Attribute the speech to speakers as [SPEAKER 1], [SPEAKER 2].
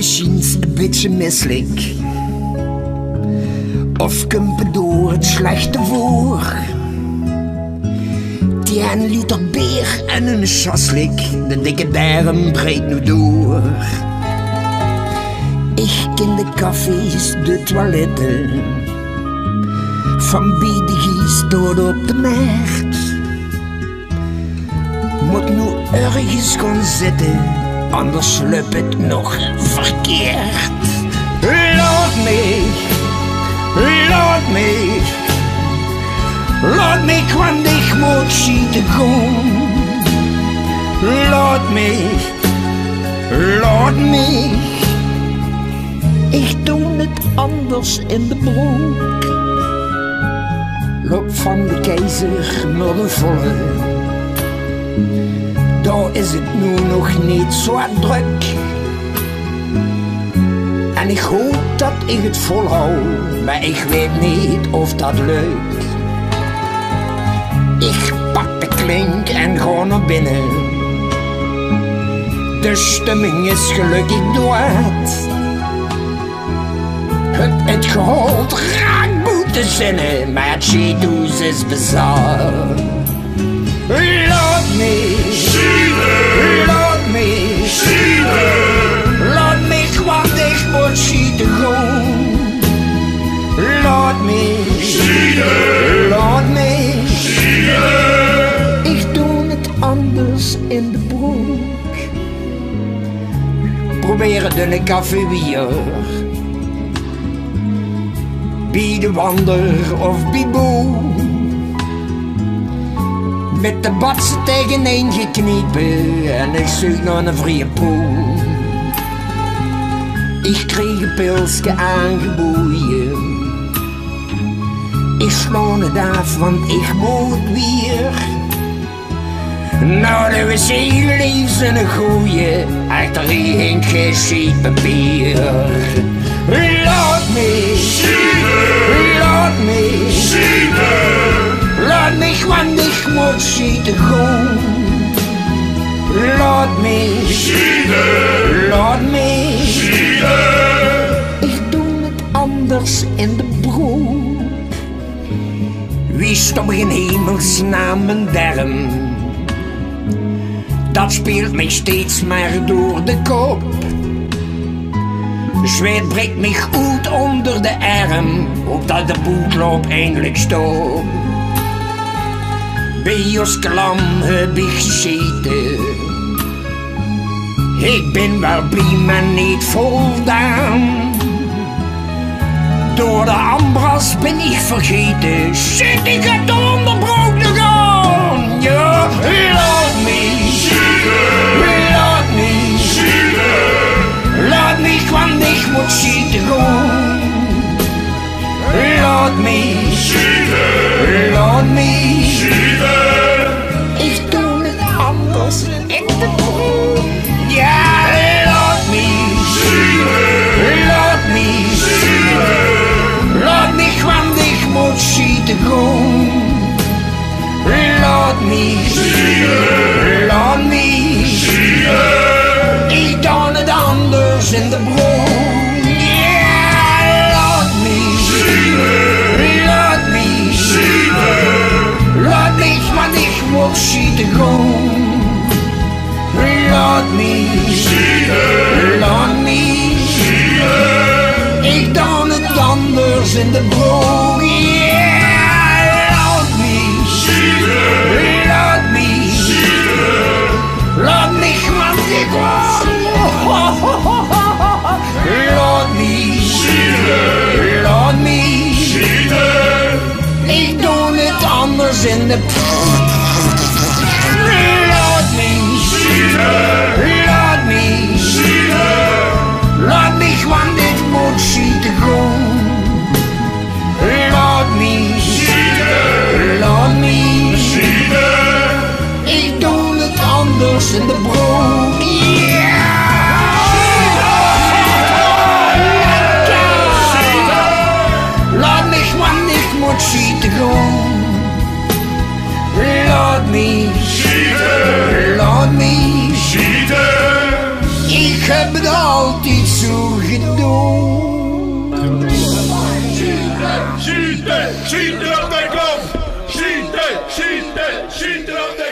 [SPEAKER 1] misschien een beetje misselijk, of kumpen door het slechte voor. 10 liter bier en een shaslik, de dikke darm breekt nu door. Ik ken de cafés, de toiletten, van Biedegies tot op de markt. Moet nu ergens gaan zitten, anders lukt het nog verkeerd. Laat me, want ik moet schieten gaan. Laat me, ik doe het anders in de broek. Loop van de keizer naar de volle, daar is het nu nog niet zo druk. En ik hoop dat ik het volhoud, maar ik weet niet of dat lukt. Ik pak de klink en ga naar binnen. De stemming is gelukkig dood. Het gehoord raakt moeten zinnen, maar het Cheetos is bizar. Laat me, want ik moet schieten gaan. Laat me, ik doe het anders in de broek. Probeer het in een café weer, bij de wander of bij boe. Met de batsen tegeneen gekniepen en ik zoek naar een vrije poel. Ik kreeg een pilsje aangeboeien. Ik sla het af, want ik moet weer. Nou, de wc liefst een goeie, achterin hing geen sheet papier. Laat me, want ik moet schieten gaan. Laat me, ik doe het anders in de broek. Wie stopt in hemelsnaam mijn darm? Dat speelt mij steeds maar door de kop. De zweet breekt mij goed onder de arm, ook dat de boetloop eindelijk stopt. Bij Jos Klam heb ik gezeten. Ik ben wel blij, maar niet voldaan. Door de ambras ben ik vergeten. Shit, ik heb de onderbroek nog aan. Ja, laat me, want ik moet schieten gaan. Laat me, ik doe het anders in de broek. Ja, laat me, want ik moet schieten gaan. Laat me, ik doe het anders in de broek. Ja, laat me, want ik moet schieten gaan. Laat me, ik doe het anders in de broek. Yeah, laat me, want ik wil. Laat me, ik doe het anders in de broek. Laat me, want ik moet schieten gaan. Laat me, ik doe het anders in de broek. Laat me, want ik moet schieten gaan. Laat me, ik heb het altijd zo gedoe.
[SPEAKER 2] Schieten op de klop! Schieten op de